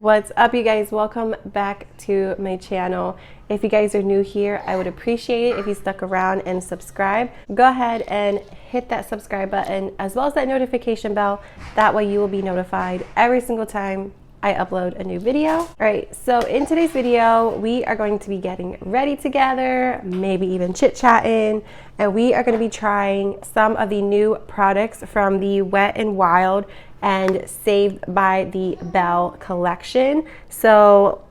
What's up, you guys? Welcome back to my channel. If you guys are new here, I would appreciate it if you stuck around and subscribe. Go ahead and hit that subscribe button as well as that notification bell. That way you will be notified every single time I upload a new video. All right, so in today's video, we are going to be getting ready together, maybe even chit-chatting, and we are going to be trying some of the new products from the Wet n Wild and Saved by the Bell collection. So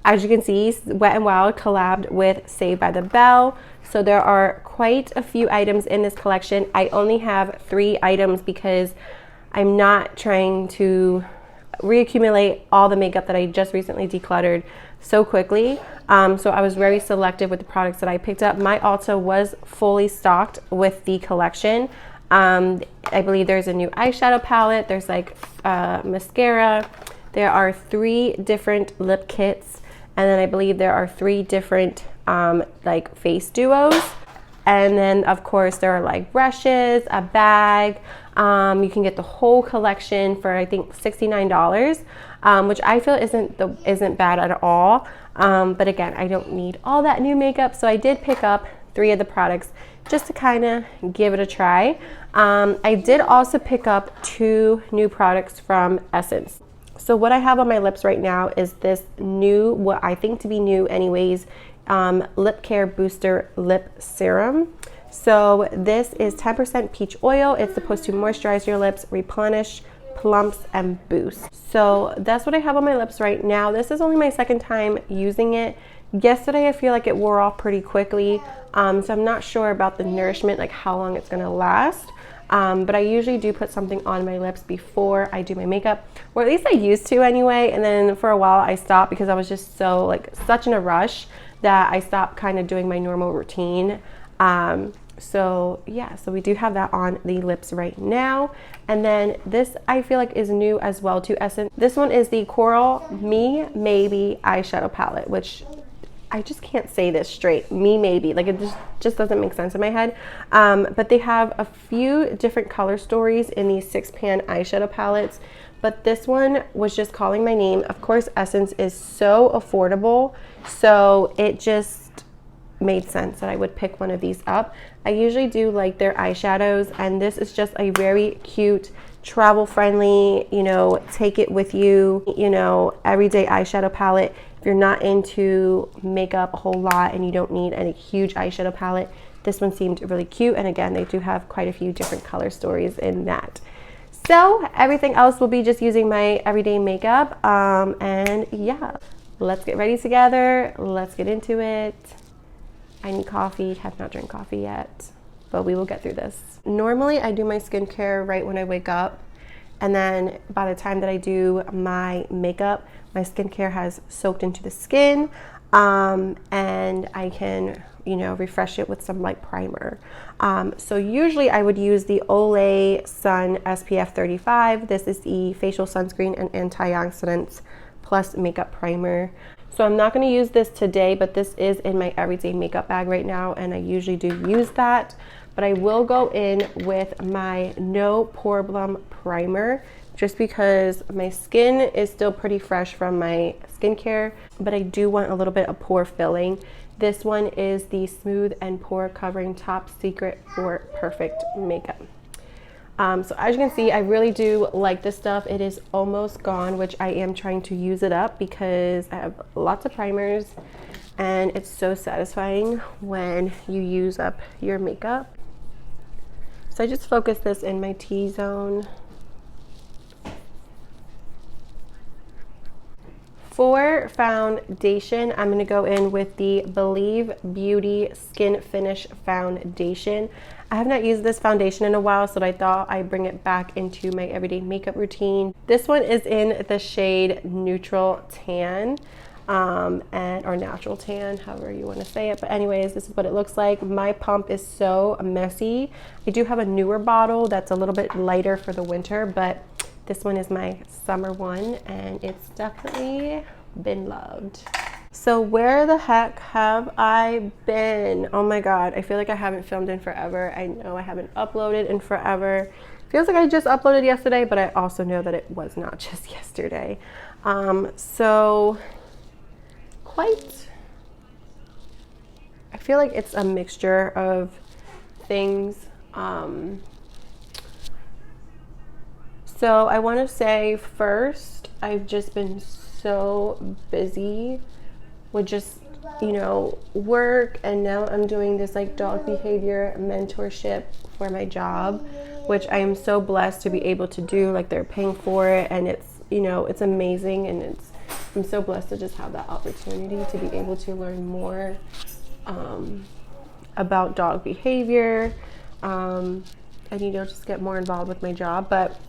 as you can see, Wet n Wild collabed with Saved by the Bell. So there are quite a few items in this collection. I only have 3 items because I'm not trying to reaccumulate all the makeup that I just recently decluttered so quickly. So I was very selective with the products that I picked up. My Ulta was fully stocked with the collection. I believe there's a new eyeshadow palette, there's like mascara, there are 3 different lip kits, and then I believe there are 3 different like face duos, and then of course there are like brushes, a bag. You can get the whole collection for I think $69, which I feel isn't bad at all. But again, I don't need all that new makeup, so I did pick up 3 of the products just to kind of give it a try. I did also pick up 2 new products from Essence. So what I have on my lips right now is this new, what I think to be new anyways, Lip Care Booster Lip Serum. So this is 10% peach oil. It's supposed to moisturize your lips, replenish, plumps, and boost. So that's what I have on my lips right now. This is only my 2nd time using it. Yesterday I feel like it wore off pretty quickly, so I'm not sure about the nourishment, like how long it's gonna last. But I usually do put something on my lips before I do my makeup, or at least I used to anyway, and then for a while I stopped because I was just so such in a rush that I stopped kind of doing my normal routine. So yeah, so we do have that on the lips right now. And then this I feel like is new as well to Essence. This one is the Coral Me Maybe eyeshadow palette, which I just can't say this straight. Me maybe, like it just doesn't make sense in my head. But they have a few different color stories in these 6-pan eyeshadow palettes. But this one was just calling my name. Of course, Essence is so affordable, so it just made sense that I would pick one of these up. I usually do like their eyeshadows, and this is just a very cute, travel friendly, you know, take it with you, you know, everyday eyeshadow palette. If you're not into makeup a whole lot and you don't need any huge eyeshadow palette, this one seemed really cute. And again, they do have quite a few different color stories in that. So everything else will be just using my everyday makeup. And yeah, let's get ready together. Let's get into it. I need coffee, have not drank coffee yet, but we will get through this. Normally I do my skincare right when I wake up, and then by the time that I do my makeup, my skincare has soaked into the skin, and I can, you know, refresh it with some light primer. So usually I would use the Olay Sun SPF 35. This is the facial sunscreen and antioxidants plus makeup primer. So I'm not going to use this today, but this is in my everyday makeup bag right now, and I usually do use that. But I will go in with my No Problem primer just because my skin is still pretty fresh from my skincare, but I do want a little bit of pore filling. This one is the Smooth and Pore Covering Top Secret for Perfect Makeup. So as you can see, I really do like this stuff. It is almost gone, which I am trying to use it up because I have lots of primers, and it's so satisfying when you use up your makeup. So I just focus this in my T-zone. For foundation, I'm going to go in with the Believe Beauty Skin Finish Foundation. I have not used this foundation in a while, so I thought I'd bring it back into my everyday makeup routine. This one is in the shade Neutral Tan, or Natural Tan, however you want to say it. But anyways, this is what it looks like. My pump is so messy. I do have a newer bottle that's a little bit lighter for the winter, but this one is my summer one, and it's definitely been loved. So where the heck have I been? Oh my God, I feel like I haven't filmed in forever. I know I haven't uploaded in forever. Feels like I just uploaded yesterday, but I also know that it was not just yesterday. So quite, I feel like it's a mixture of things. So I want to say first, I've just been so busy with just, you know, work, and now I'm doing this like dog behavior mentorship for my job, which I am so blessed to be able to do. Like, they're paying for it, and it's, you know, it's amazing, and I'm so blessed to just have that opportunity to be able to learn more about dog behavior, and, you know, just get more involved with my job. But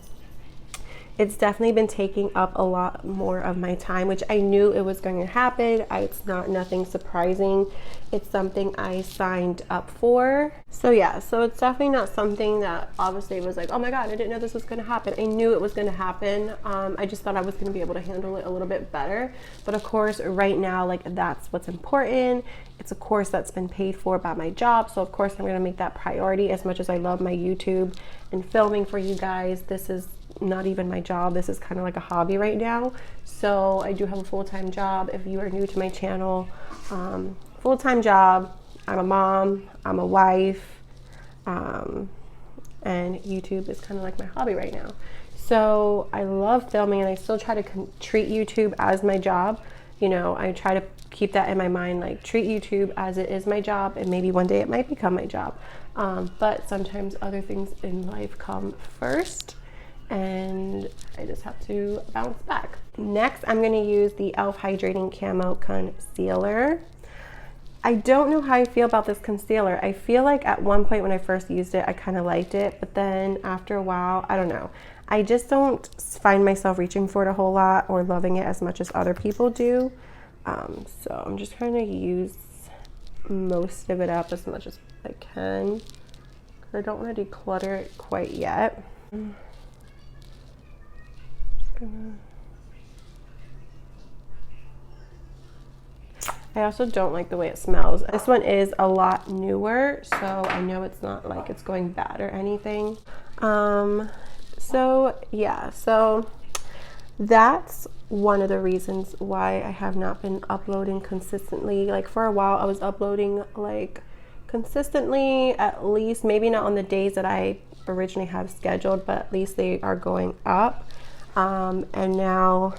it's definitely been taking up a lot more of my time, which I knew it was going to happen. It's not nothing surprising. It's something I signed up for. So yeah, so it's definitely not something that obviously was like, oh my God, I didn't know this was going to happen. I knew it was going to happen. I just thought I was going to be able to handle it a little bit better. But of course, right now, like, that's what's important. It's a course that's been paid for by my job. So of course, I'm going to make that priority. As much as I love my YouTube and filming for you guys, this is not even my job. This is kind of like a hobby right now. So I do have a full-time job. If you are new to my channel, full-time job, I'm a mom, I'm a wife, and YouTube is kind of like my hobby right now. So I love filming, and I still try to treat YouTube as my job. You know, I try to keep that in my mind, like, treat YouTube as it is my job, and maybe one day it might become my job. But sometimes other things in life come first, and I just have to bounce back. Next, I'm going to use the e.l.f. Hydrating Camo Concealer. I don't know how I feel about this concealer. I feel like at one point when I first used it, I kind of liked it, but then after a while, I don't know. I just don't find myself reaching for it a whole lot or loving it as much as other people do. So I'm just trying to use most of it up as much as I can, because I don't want to declutter it quite yet. I also don't like the way it smells. This one is a lot newer, so I know it's not like it's going bad or anything. So yeah, so that's one of the reasons why I have not been uploading consistently. Like, for a while I was uploading like consistently, at least, maybe not on the days that I originally have scheduled, but at least they are going up. And now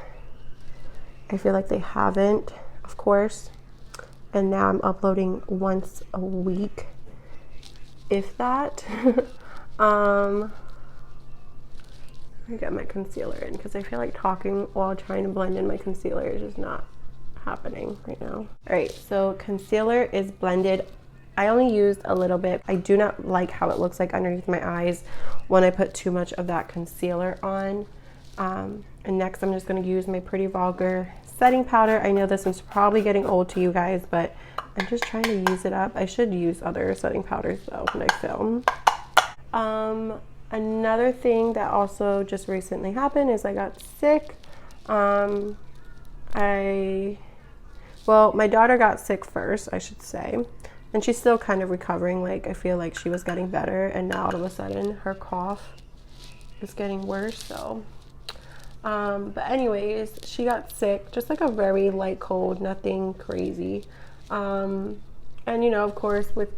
I feel like they haven't, of course. And now I'm uploading once a week, if that. Let me get my concealer in, because I feel like talking while trying to blend in my concealer is just not happening right now. All right, so concealer is blended. I only used a little bit. I do not like how it looks like underneath my eyes when I put too much of that concealer on. And next I'm just going to use my Pretty Vulgar setting powder. I know this one's probably getting old to you guys, but I'm just trying to use it up. I should use other setting powders though when I film. Another thing that also just recently happened is I got sick. Well, my daughter got sick first, I should say, and she's still kind of recovering. Like, I feel like she was getting better, and now all of a sudden her cough is getting worse. So but anyways, she got sick, just like a very light cold, nothing crazy. And you know, of course, with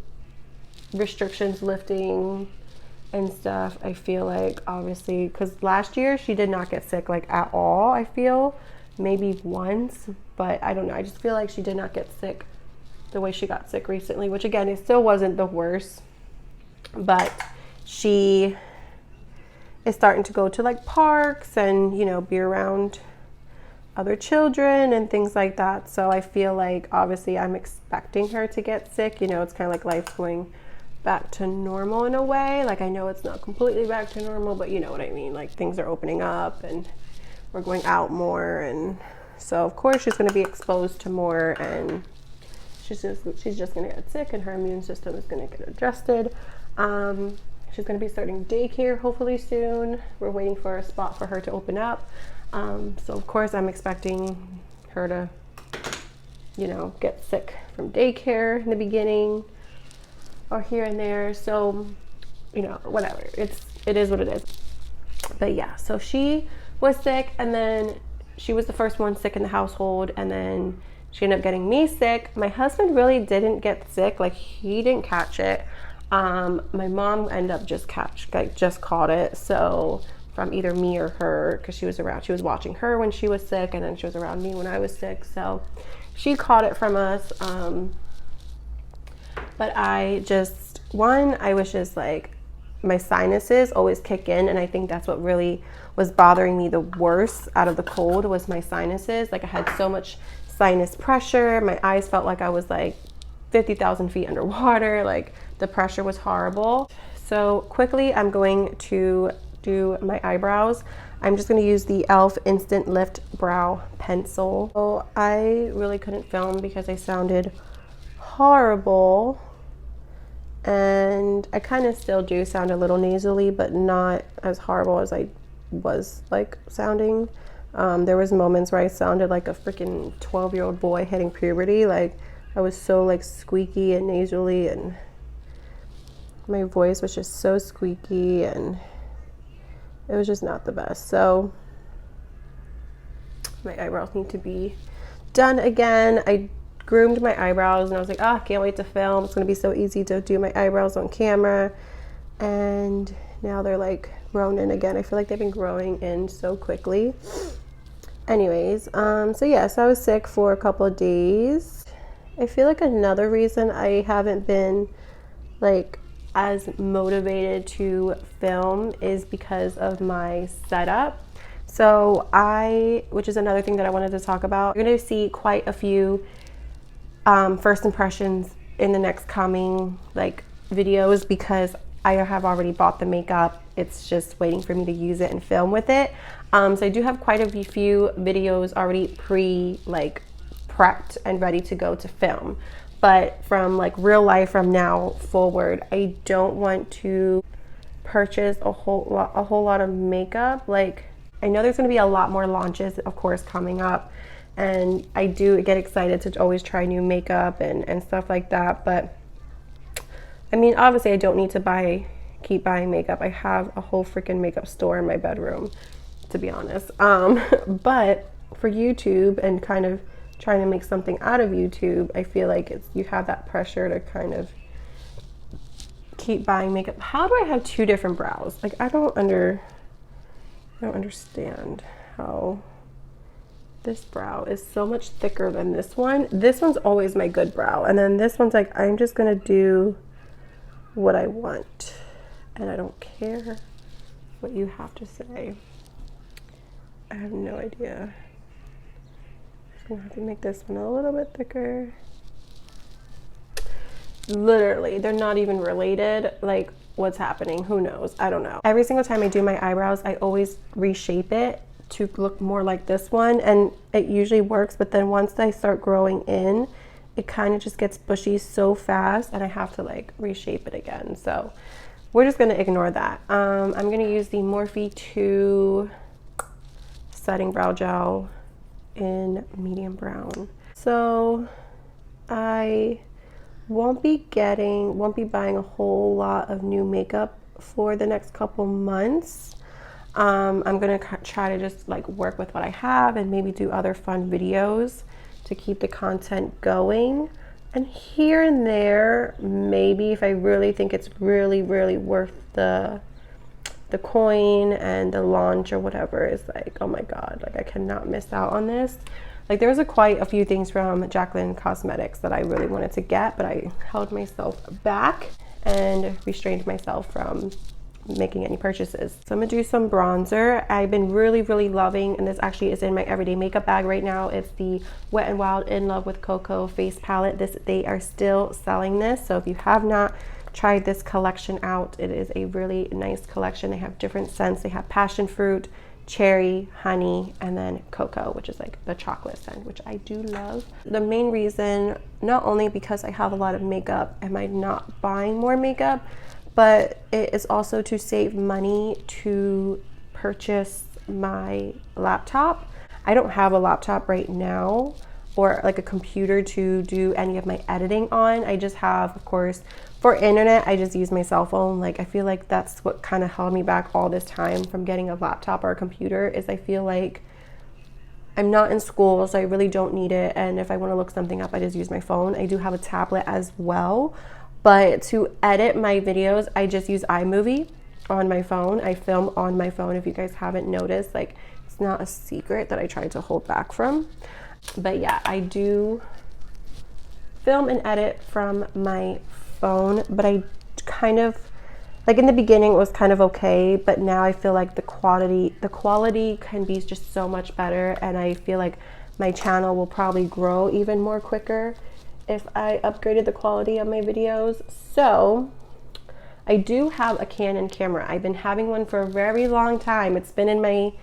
restrictions lifting and stuff, I feel like, obviously, because last year she did not get sick like at all. I feel maybe once, but I don't know, I just feel like she did not get sick the way she got sick recently, which again, it still wasn't the worst, but she is starting to go to like parks and, you know, be around other children and things like that. So I feel like obviously I'm expecting her to get sick. You know, it's kind of like life's going back to normal in a way. Like, I know it's not completely back to normal, but you know what I mean. Like, things are opening up and we're going out more, and so of course she's going to be exposed to more, and she's just going to get sick, and her immune system is going to get adjusted. She's going to be starting daycare hopefully soon. We're waiting for a spot for her to open up. So of course I'm expecting her to, you know, get sick from daycare in the beginning or here and there. So, you know, whatever. It is what it is. But yeah, so she was sick, and then she was the first one sick in the household, and then she ended up getting me sick. My husband really didn't get sick, like he didn't catch it. My mom ended up just caught it, so from either me or her, because she was watching her when she was sick, and then she was around me when I was sick, so she caught it from us. But I was just like, my sinuses always kick in, and I think that's what really was bothering me the worst out of the cold was my sinuses. Like I had so much sinus pressure, my eyes felt like I was like 50,000 feet underwater, like the pressure was horrible. So quickly I'm going to do my eyebrows. I'm just going to use the e.l.f. Instant Lift Brow Pencil. So I really couldn't film because I sounded horrible, and I kind of still do sound a little nasally, but not as horrible as I was like sounding. There was moments where I sounded like a freaking 12-year-old boy hitting puberty. Like I was so like squeaky and nasally, and my voice was just so squeaky, and it was just not the best. So my eyebrows need to be done again. I groomed my eyebrows and I was like, I can't wait to film. It's gonna be so easy to do my eyebrows on camera. And now they're like grown in again. I feel like they've been growing in so quickly. Anyways, so yes, I was sick for a couple of days. I feel like another reason I haven't been like as motivated to film is because of my setup. So which is another thing that I wanted to talk about. You're gonna see quite a few first impressions in the next coming like videos because I have already bought the makeup. It's just waiting for me to use it and film with it. So I do have quite a few videos already prepped and ready to go to film. But from like real life from now forward, I don't want to purchase a whole lot of makeup. Like I know there's gonna be a lot more launches, of course, coming up. And I do get excited to always try new makeup and stuff like that. But I mean, obviously I don't need to keep buying makeup. I have a whole freaking makeup store in my bedroom, to be honest. But for YouTube and kind of trying to make something out of YouTube, I feel like you have that pressure to kind of keep buying makeup. How do I have two different brows? Like I don't understand how this brow is so much thicker than this one. This one's always my good brow, and then this one's like, I'm just gonna do what I want and I don't care what you have to say. I have no idea. I'm gonna have to make this one a little bit thicker. Literally, they're not even related. Like, what's happening? Who knows? I don't know. Every single time I do my eyebrows, I always reshape it to look more like this one, and it usually works, but then once they start growing in, it kind of just gets bushy so fast and I have to like reshape it again. So we're just gonna ignore that. I'm gonna use the Morphe 2 setting brow gel in medium brown. So I won't be buying a whole lot of new makeup for the next couple months. I'm gonna try to just like work with what I have and maybe do other fun videos to keep the content going. And here and there, maybe if I really think it's really worth the coin and the launch or whatever, is like, oh my god, like I cannot miss out on this. Like there was quite a few things from Jaclyn Cosmetics that I really wanted to get, but I held myself back and restrained myself from making any purchases. So I'm gonna do some bronzer. I've been really loving, and this actually is in my everyday makeup bag right now. It's the Wet n Wild In Love with Cocoa face palette. They are still selling this, so if you have not tried this collection out, it is a really nice collection. They have different scents. They have passion fruit, cherry, honey, and then cocoa, which is like the chocolate scent, which I do love. The main reason, not only because I have a lot of makeup, am I not buying more makeup, but it is also to save money to purchase my laptop. I don't have a laptop right now or like a computer to do any of my editing on. I just have, of course, for internet, I just use my cell phone. Like I feel like that's what kind of held me back all this time from getting a laptop or a computer, is I feel like I'm not in school, so I really don't need it. And if I want to look something up, I just use my phone. I do have a tablet as well. But to edit my videos, I just use iMovie on my phone. I film on my phone, if you guys haven't noticed. Like, it's not a secret that I tried to hold back from. But yeah, I do film and edit from my phone. But I kind of, like in the beginning it was kind of okay, but now I feel like the quality can be just so much better, and I feel like my channel will probably grow even more quicker if I upgraded the quality of my videos. So I do have a Canon camera. I've been having one for a very long time. It's been in my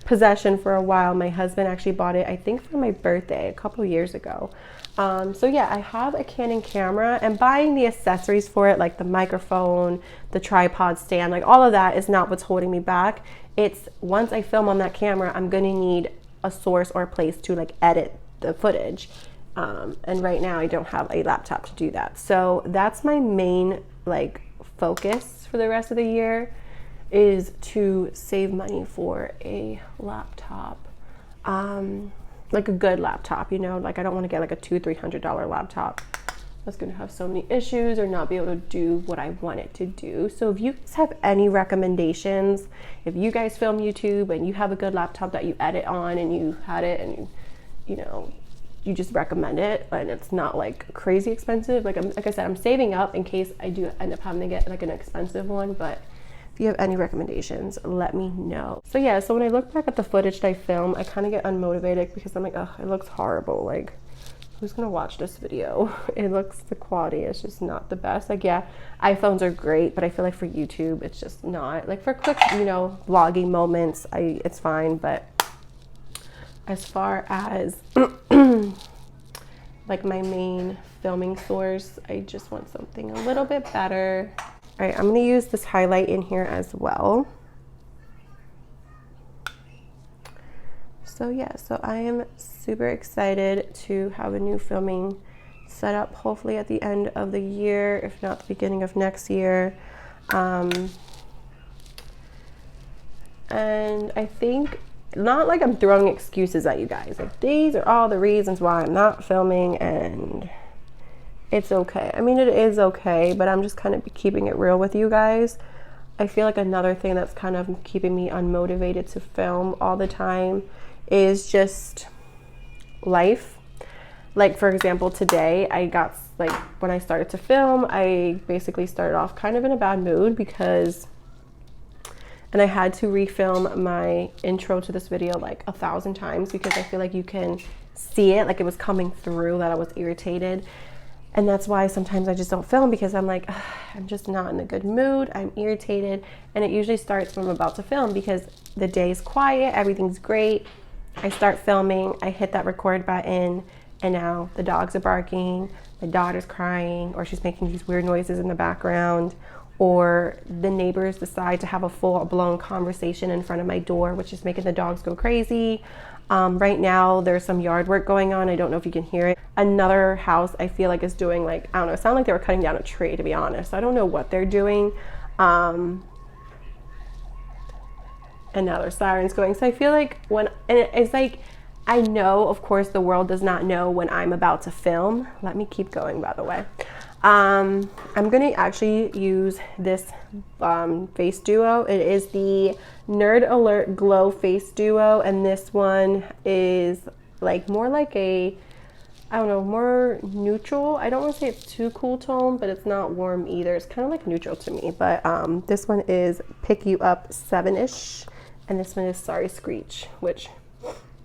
possession for a while. My husband actually bought it, I think, for my birthday a couple years ago. So yeah, I have a Canon camera, and buying the accessories for it, like the microphone, the tripod stand, like all of that is not what's holding me back. It's once I film on that camera, I'm gonna need a source or a place to like edit the footage. And right now I don't have a laptop to do that. So that's my main like focus for the rest of the year, is to save money for a laptop. Like a good laptop, you know, like I don't want to get like a $200-300 laptop that's going to have so many issues or not be able to do what I want it to do. So if you guys have any recommendations, if you guys film YouTube and you have a good laptop that you edit on and you had it and you know, you just recommend it and it's not like crazy expensive, like I said, I'm saving up in case I do end up having to get like an expensive one. But if you have any recommendations, let me know. So yeah, so when I look back at the footage that I filmed, I kind of get unmotivated because I'm like, oh, it looks horrible. Like, who's gonna watch this video? The quality is just not the best. Like, yeah, iPhones are great, but I feel like for YouTube, it's just not. Like for quick, you know, vlogging moments, it's fine. But as far as like my main filming source, I just want something a little bit better. All right, I'm gonna use this highlight in here as well. So yeah, so I am super excited to have a new filming setup, hopefully at the end of the year, if not the beginning of next year. And I think, not like I'm throwing excuses at you guys, like these are all the reasons why I'm not filming, and it's okay. I mean, it is okay, but I'm just kind of keeping it real with you guys. I feel like another thing that's kind of keeping me unmotivated to film all the time is just life. Like for example, today I got, like when I started to film, I basically started off kind of in a bad mood and I had to refilm my intro to this video like 1,000 times because I feel like you can see it, like it was coming through that I was irritated. And that's why sometimes I just don't film, because I'm like, I'm just not in a good mood, I'm irritated. And it usually starts when I'm about to film because the day's quiet, everything's great. I start filming, I hit that record button, and now the dogs are barking, my daughter's crying, or she's making these weird noises in the background, or the neighbors decide to have a full-blown conversation in front of my door, which is making the dogs go crazy. Right now there's some yard work going on. I don't know if you can hear it. Another house I feel like is doing, like, I don't know, it sounded like they were cutting down a tree, to be honest. I don't know what they're doing. And now there's sirens going. So I feel like and it's like, I know, of course, the world does not know when I'm about to film. Let me keep going, by the way. I'm gonna actually use this face duo. It is the Nerd Alert Glow Face Duo, and this one is like more like a, I don't know, more neutral. I don't want to say it's too cool tone, but it's not warm either. It's kind of like neutral to me. But this one is Pick You Up 7-ish, and this one is Sorry Screech, which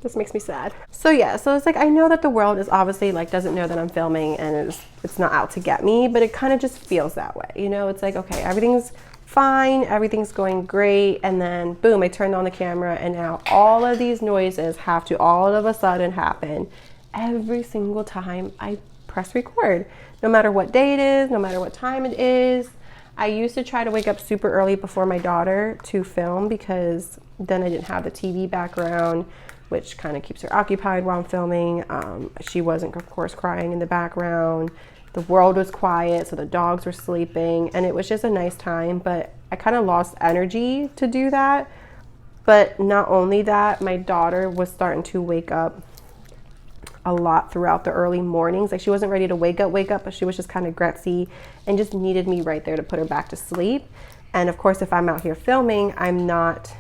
this makes me sad. So yeah, so it's like, I know that the world is obviously like, doesn't know that I'm filming and it's not out to get me, but it kind of just feels that way. You know, it's like, okay, everything's fine, everything's going great, and then boom, I turned on the camera and now all of these noises have to all of a sudden happen every single time I press record, no matter what day it is, no matter what time it is. I used to try to wake up super early before my daughter to film, because then I didn't have the TV background, which kind of keeps her occupied while I'm filming. She wasn't, of course, crying in the background. The world was quiet, so the dogs were sleeping, and it was just a nice time, but I kind of lost energy to do that. But not only that, my daughter was starting to wake up a lot throughout the early mornings. Like she wasn't ready to wake up, but she was just kind of gretzy and just needed me right there to put her back to sleep. And of course, if I'm out here filming, I'm not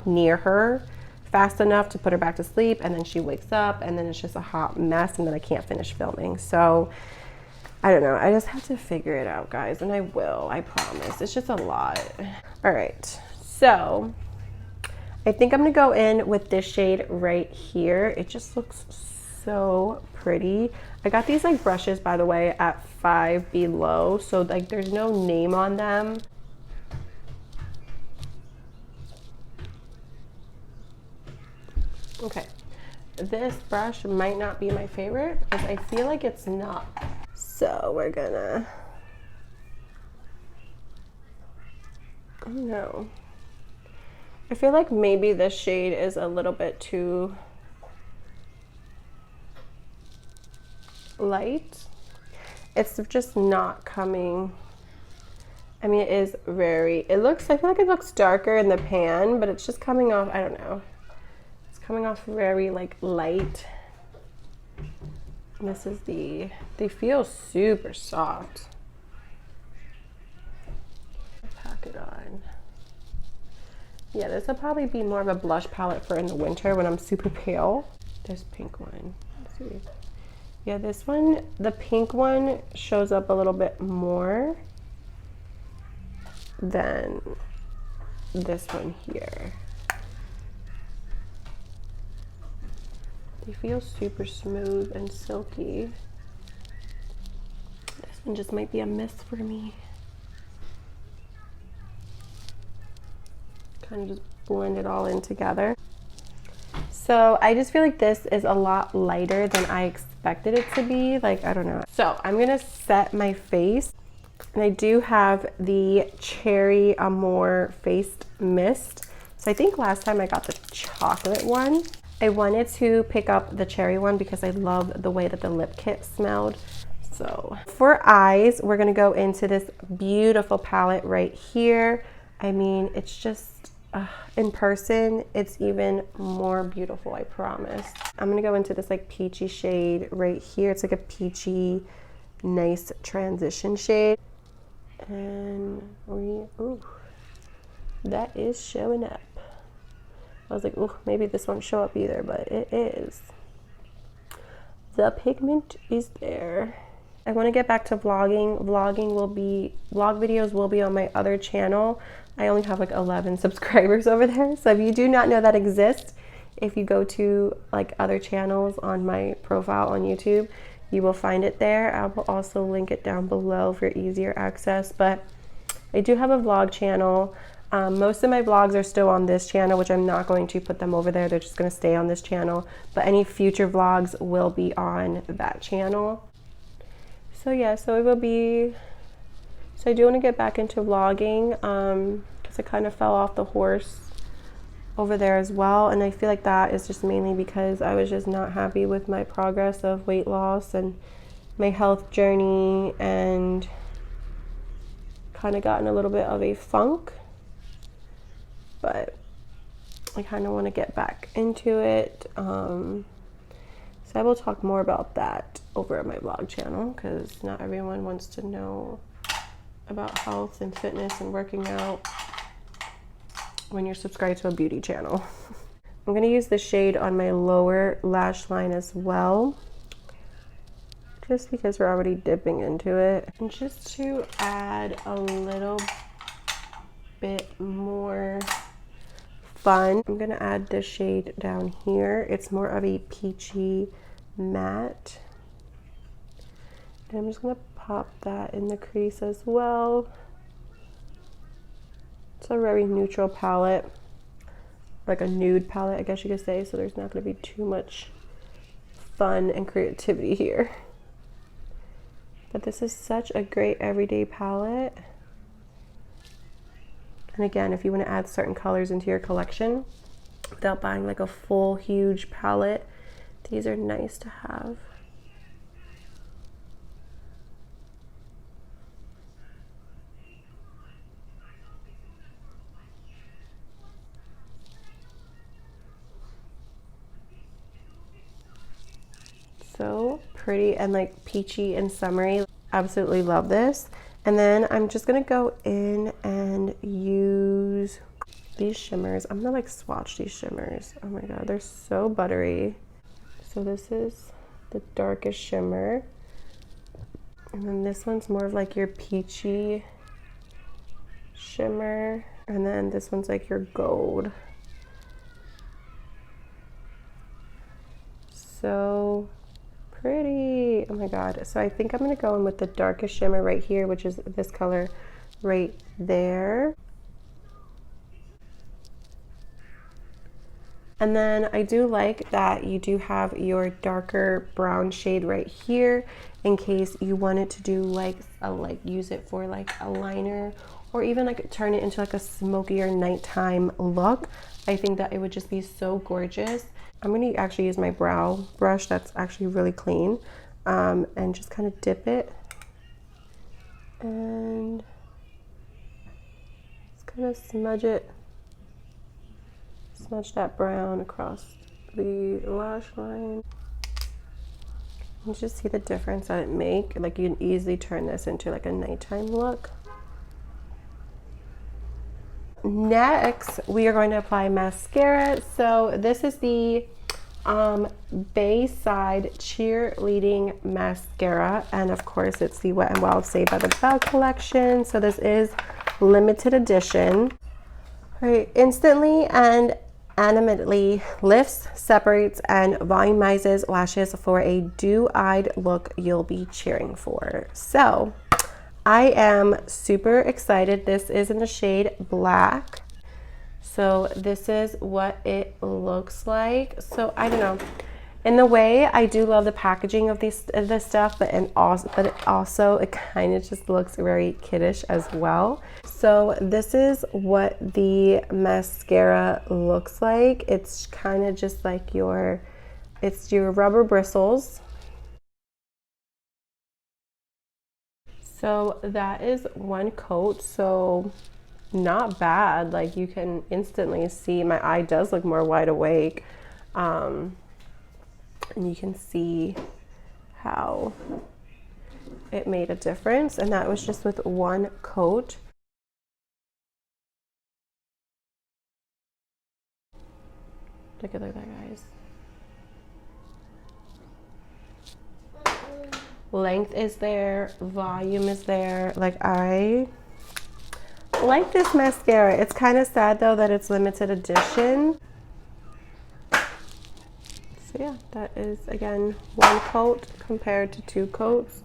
near her fast enough to put her back to sleep, and then she wakes up and then it's just a hot mess and then I can't finish filming. So I don't know, I just have to figure it out, guys, and I will, I promise. It's just a lot. All right, so I think I'm gonna go in with this shade right here. It just looks so pretty. I got these like brushes, by the way, at Five Below, so like there's no name on them. Okay, this brush might not be my favorite because I feel like it's not. So we're gonna, oh no. I feel like maybe this shade is a little bit too light. It's just not coming. I mean, it is very, it looks, I feel like it looks darker in the pan, but it's just coming off, I don't know. Coming off very like light. This is they feel super soft. Pack it on. Yeah, this will probably be more of a blush palette for in the winter when I'm super pale. This pink one, let's see. Yeah, this one, the pink one shows up a little bit more than this one here. They feel super smooth and silky. This one just might be a miss for me. Kind of just blend it all in together. So I just feel like this is a lot lighter than I expected it to be. Like, I don't know. So I'm gonna set my face. And I do have the Cherry Amour Face Mist. So I think last time I got the chocolate one. I wanted to pick up the cherry one because I love the way that the lip kit smelled. So for eyes, we're gonna go into this beautiful palette right here. I mean, it's just, in person, it's even more beautiful, I promise. I'm gonna go into this like peachy shade right here. It's like a peachy, nice transition shade. And ooh, that is showing up. I was like, oh, maybe this won't show up either, but it is. The pigment is there. I want to get back to vlogging. Vlog videos will be on my other channel. I only have like 11 subscribers over there. So if you do not know that exists, if you go to like other channels on my profile on YouTube, you will find it there. I will also link it down below for easier access. But I do have a vlog channel. Most of my vlogs are still on this channel, which I'm not going to put them over there. They're just going to stay on this channel. But any future vlogs will be on that channel. So yeah, so it will be, so I do want to get back into vlogging because I kind of fell off the horse over there as well. And I feel like that is just mainly because I was just not happy with my progress of weight loss and my health journey, and kind of got in a little bit of a funk. But I kind of want to get back into it. So I will talk more about that over at my vlog channel because not everyone wants to know about health and fitness and working out when you're subscribed to a beauty channel. I'm going to use the shade on my lower lash line as well, just because we're already dipping into it. And just to add a little bit more fun, I'm gonna add this shade down here. It's more of a peachy matte, and I'm just gonna pop that in the crease as well. It's a very neutral palette, like a nude palette, I guess you could say, so there's not gonna be too much fun and creativity here. But this is such a great everyday palette. And again, if you want to add certain colors into your collection without buying like a full huge palette, these are nice to have. So pretty and like peachy and summery. Absolutely love this. And then I'm just gonna go in and use these shimmers. I'm gonna like swatch these shimmers. Oh my god, they're so buttery. So this is the darkest shimmer. And then this one's more of like your peachy shimmer. And then this one's like your gold. So pretty. Oh my god. So I think I'm gonna go in with the darkest shimmer right here, which is this color right there. And then I do like that you do have your darker brown shade right here in case you wanted to do like use it for like a liner, or even like turn it into like a smokier nighttime look. I think that it would just be so gorgeous. I'm gonna actually use my brow brush that's actually really clean, and just kind of dip it and just kind of smudge that brown across the lash line. You just see the difference that it makes. Like you can easily turn this into like a nighttime look. Next, we are going to apply mascara. So this is the Bayside Cheerleading Mascara, and of course it's the Wet n Wild Saved by the Bell collection. So this is limited edition. All right, instantly and animately lifts, separates, and volumizes lashes for a dew-eyed look you'll be cheering for. So I am super excited. This is in the shade Black. So this is what it looks like. So I don't know. In the way, I do love the packaging of this stuff, but it also kind of just looks very kiddish as well. So this is what the mascara looks like. It's kind of just like it's your rubber bristles. So that is one coat. So not bad. Like you can instantly see my eye does look more wide awake. And you can see how it made a difference, and that was just with one coat. Look at that, guys. Length is there, volume is there. Like I like this mascara. It's kind of sad though that it's limited edition. So yeah, that is again one coat compared to two coats.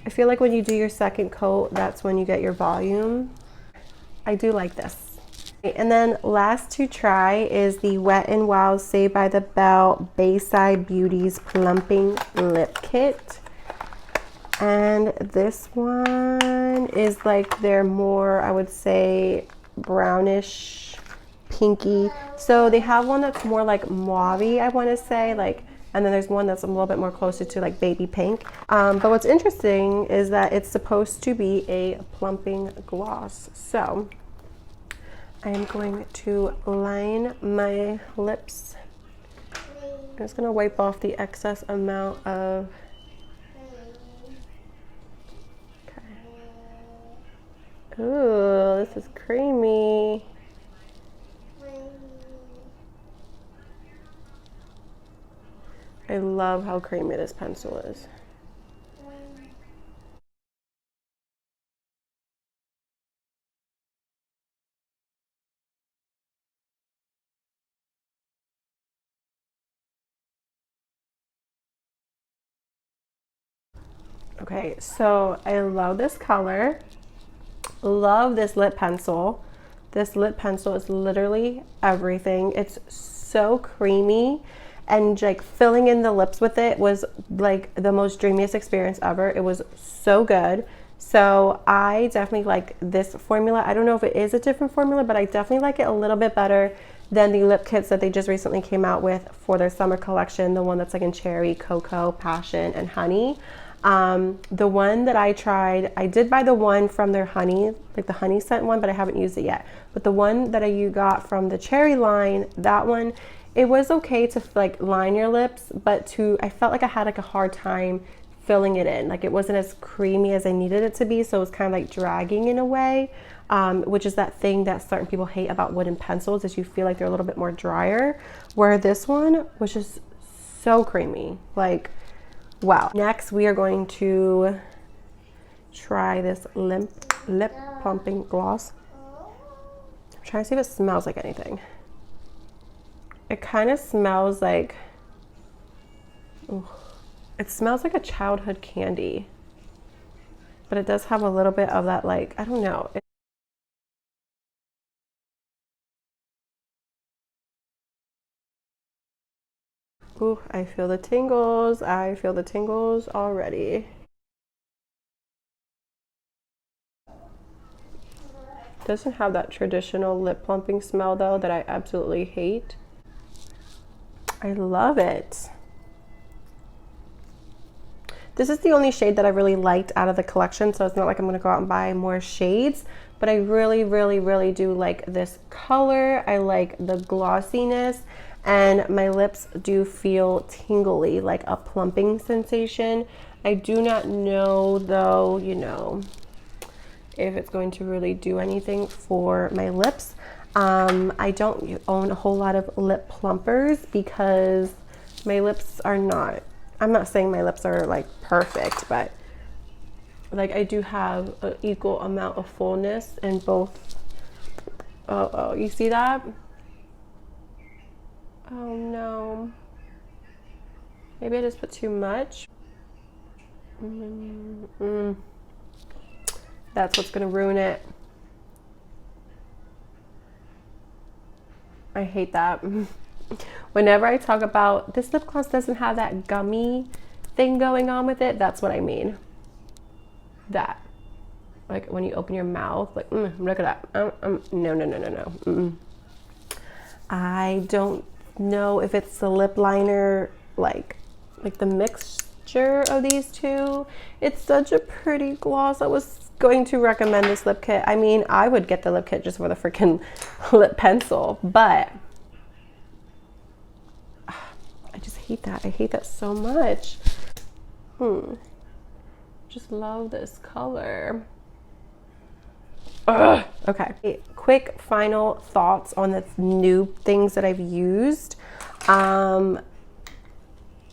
I feel like when you do your second coat, that's when you get your volume. I do like this. And then last to try is the Wet n Wild Saved by the Bell Bayside Beauties Plumping Lip Kit. And this one is like their more, I would say, brownish pinky. So they have one that's more like mauve-y, I want to say, like, and then there's one that's a little bit more closer to like baby pink. But what's interesting is that it's supposed to be a plumping gloss. So I am going to line my lips. I'm just going to wipe off the excess amount of ooh, this is creamy. I love how creamy this pencil is. Okay, so I love this color. Love this lip pencil. This lip pencil is literally everything. It's so creamy, and like filling in the lips with it was like the most dreamiest experience ever. It was so good. So I definitely like this formula. I don't know if it is a different formula, but I definitely like it a little bit better than the lip kits that they just recently came out with for their summer collection. The one that's like in cherry, cocoa, passion, and honey. The one that I tried, I did buy the one from their honey, like the honey scent one, but I haven't used it yet. But the one that you got from the cherry line, that one it was okay to like line your lips, but I felt like I had like a hard time filling it in. Like it wasn't as creamy as I needed it to be, so it was kind of like dragging in a way, which is that thing that certain people hate about wooden pencils, is you feel like they're a little bit more drier, where this one was just so creamy. Like, wow. Next, we are going to try this lip plumping gloss. I'm trying to see if it smells like anything. It kind of smells like, ooh, it smells like a childhood candy, but it does have a little bit of that, like, I don't know. Ooh, I feel the tingles. I feel the tingles already. Doesn't have that traditional lip plumping smell though that I absolutely hate. I love it. This is the only shade that I really liked out of the collection, so it's not like I'm gonna go out and buy more shades, but I really, really, really do like this color. I like the glossiness, and my lips do feel tingly, like a plumping sensation. I do not know though, you know, if it's going to really do anything for my lips. I don't own a whole lot of lip plumpers because my lips are not, I'm not saying my lips are like perfect, but like I do have an equal amount of fullness in both. Oh, you see that? Oh no. Maybe I just put too much. That's what's gonna ruin it. I hate that. Whenever I talk about this lip gloss doesn't have that gummy thing going on with it, that's what I mean. That, like when you open your mouth, like look at that. No. I don't know if it's the lip liner, like the mixture of these two. It's such a pretty gloss. I was going to recommend this lip kit. I mean, I would get the lip kit just for the freaking lip pencil, but I just hate that. I hate that so much. Just love this color. Ugh. Okay, quick final thoughts on the new things that I've used.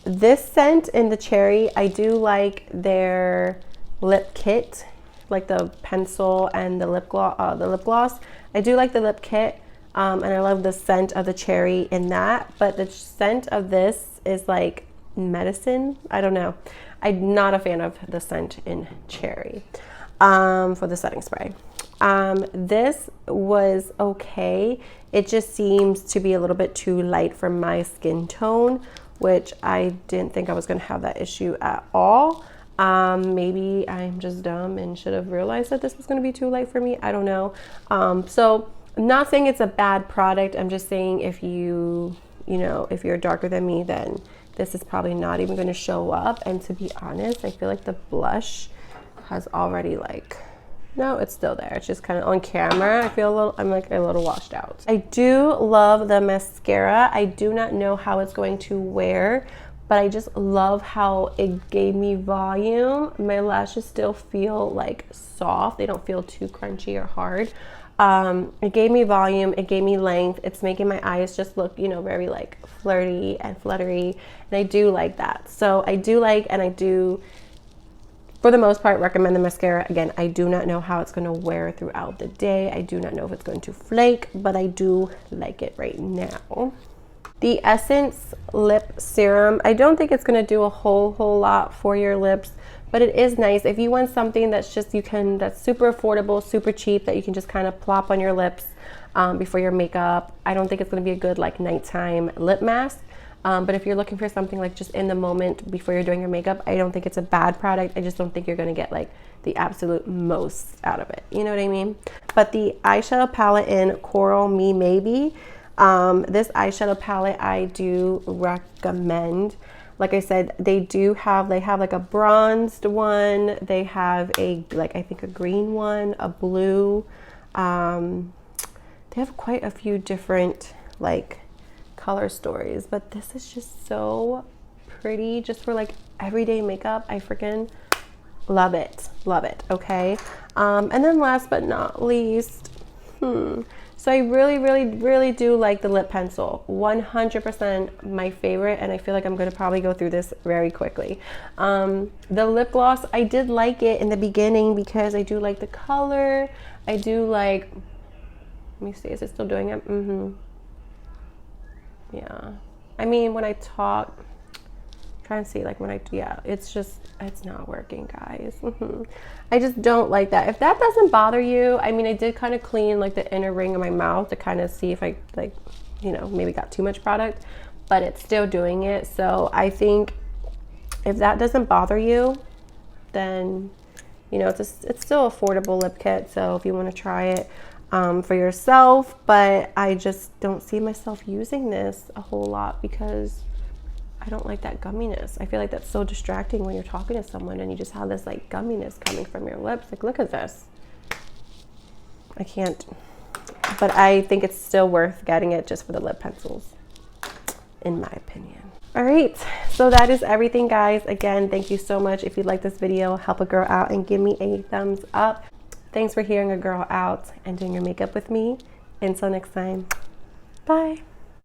This scent in the cherry, I do like their lip kit, like the pencil and the lip gloss. I do like the lip kit, and I love the scent of the cherry in that, but the scent of this is like medicine. I don't know. I'm not a fan of the scent in cherry for the setting spray. This was okay. It just seems to be a little bit too light for my skin tone, which I didn't think I was going to have that issue at all. Maybe I'm just dumb and should have realized that this was going to be too light for me. I don't know. So I'm not saying it's a bad product. I'm just saying if you know, if you're darker than me, then this is probably not even going to show up. And to be honest, I feel like the blush has already like, no, it's still there. It's just kind of on camera. I feel a little, I'm like a little washed out. I do love the mascara. I do not know how it's going to wear, but I just love how it gave me volume. My lashes still feel like soft. They don't feel too crunchy or hard. It gave me volume, it gave me length. It's making my eyes just look, you know, very like flirty and fluttery. And I do like that. So I do like, and I do, for the most part, recommend the mascara. Again, I do not know how it's going to wear throughout the day. I do not know if it's going to flake, but I do like it right now. The Essence Lip Serum, I don't think it's going to do a whole lot for your lips, but it is nice. If you want something that's just, that's super affordable, super cheap, that you can just kind of plop on your lips before your makeup. I don't think it's going to be a good like nighttime lip mask. But if you're looking for something like just in the moment before you're doing your makeup, I don't think it's a bad product. I just don't think you're going to get like the absolute most out of it. You know what I mean? But the eyeshadow palette in Coral Me Maybe, this eyeshadow palette I do recommend. Like I said, they have like a bronzed one. They have a, like, I think a green one, a blue. They have quite a few different like color stories, but this is just so pretty just for like everyday makeup. I freaking love it, okay. And then last but not least, so I really do like the lip pencil. 100% my favorite, and I feel like I'm going to probably go through this very quickly. The lip gloss, I did like it in the beginning because I do like the color. I do like, let me see, is it still doing it? Yeah, I mean, when I talk, trying to see, like when I, yeah, it's not working, guys. I just don't like that. If that doesn't bother you, I mean, I did kind of clean like the inner ring of my mouth to kind of see if I, like, you know, maybe got too much product, but it's still doing it. So I think if that doesn't bother you, then, you know, it's still affordable lip kit. So if you want to try it for yourself, but I just don't see myself using this a whole lot because I don't like that gumminess. I feel like that's so distracting when you're talking to someone and you just have this like gumminess coming from your lips. Like, look at this. I can't, but I think it's still worth getting it just for the lip pencils, in my opinion. All right, so that is everything, guys. Again, thank you so much. If you like this video, help a girl out and give me a thumbs up. Thanks for hearing a girl out and doing your makeup with me. Until next time, bye.